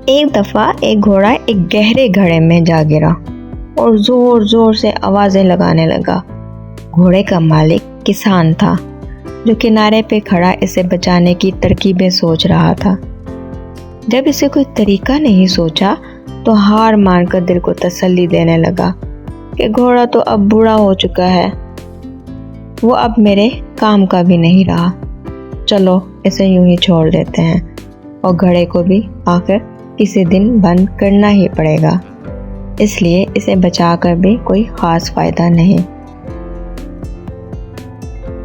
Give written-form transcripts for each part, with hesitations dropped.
एक दफ़ा एक घोड़ा एक गहरे घड़े में जा गिरा और ज़ोर ज़ोर से आवाज़ें लगाने लगा। घोड़े का मालिक किसान था जो किनारे पे खड़ा इसे बचाने की तरकीबें सोच रहा था। जब इसे कोई तरीका नहीं सोचा तो हार मानकर दिल को तसल्ली देने लगा कि घोड़ा तो अब बूढ़ा हो चुका है, वो अब मेरे काम का भी नहीं रहा, चलो इसे यूं ही छोड़ देते हैं और घड़े को भी आखिर किसी दिन बंद करना ही पड़ेगा, इसलिए इसे बचाकर भी कोई ख़ास फ़ायदा नहीं।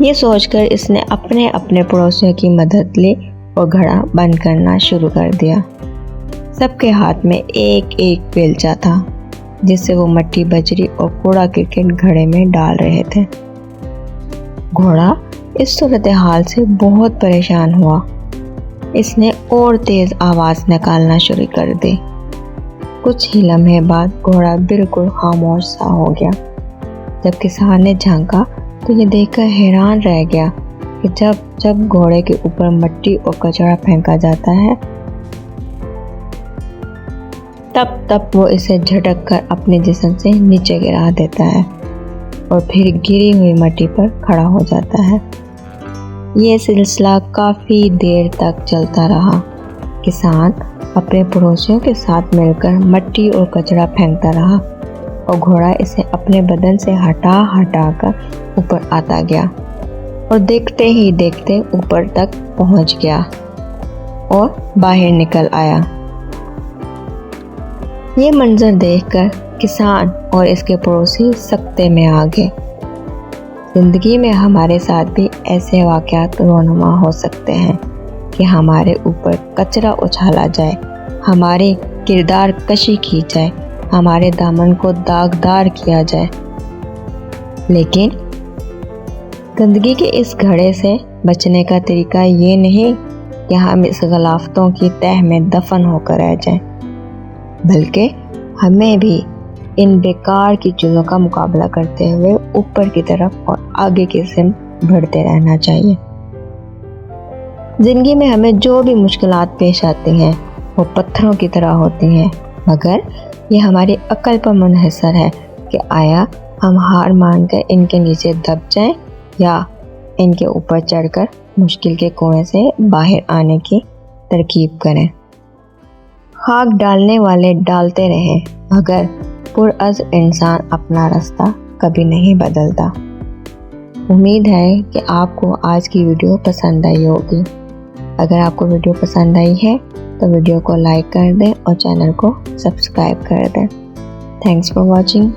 ये सोचकर इसने अपने अपने पड़ोसियों की मदद ली और घड़ा बंद करना शुरू कर दिया। सबके हाथ में एक एक बेलचा था जिससे वो मट्टी बजरी और कूड़ा क्रिकेट घड़े में डाल रहे थे। घोड़ा इस सूरत हाल से बहुत परेशान हुआ। इसने और तेज आवाज़ निकालना शुरू कर दी। कुछ ही लम्हे बाद घोड़ा बिल्कुल खामोश सा हो गया। जब किसान ने झांका तो ये देखकर हैरान रह गया कि जब जब घोड़े के ऊपर मट्टी और कचरा फेंका जाता है तब तब वो इसे झटक कर अपने जिस्म से नीचे गिरा देता है और फिर गिरी हुई मट्टी पर खड़ा हो जाता है। ये सिलसिला काफ़ी देर तक चलता रहा। किसान अपने पड़ोसियों के साथ मिलकर मट्टी और कचरा फेंकता रहा और घोड़ा इसे अपने बदन से हटा हटा कर ऊपर आता गया और देखते ही देखते ऊपर तक पहुंच गया और बाहर निकल आया। ये मंजर देखकर किसान और इसके पड़ोसी सकते में आ गए। जिंदगी में हमारे साथ भी ऐसे वाक़यात रोनुमा हो सकते हैं कि हमारे ऊपर कचरा उछाला जाए, हमारे किरदार कशी की जाए, हमारे दामन को दागदार किया जाए, लेकिन गंदगी के इस घड़े से बचने का तरीका ये नहीं कि हम इस गलाफ्तों की तह में दफन होकर रह जाएं, बल्कि हमें भी इन बेकार की चीज़ों का मुकाबला करते हुए ऊपर की तरफ और आगे की सिमत बढ़ते रहना चाहिए। ज़िंदगी में हमें जो भी मुश्किलात पेश आती हैं वो पत्थरों की तरह होती हैं, मगर ये हमारी अक्ल पर मुनहसर है कि आया हम हार मानकर इनके नीचे दब जाएं या इनके ऊपर चढ़कर मुश्किल के कुएं से बाहर आने की तरकीब करें। खाक डालने वाले डालते रहें, मगर पुरअज़्म इंसान अपना रास्ता कभी नहीं बदलता। उम्मीद है कि आपको आज की वीडियो पसंद आई होगी। अगर आपको वीडियो पसंद आई है तो वीडियो को लाइक कर दें और चैनल को सब्सक्राइब कर दें। Thanks for watching.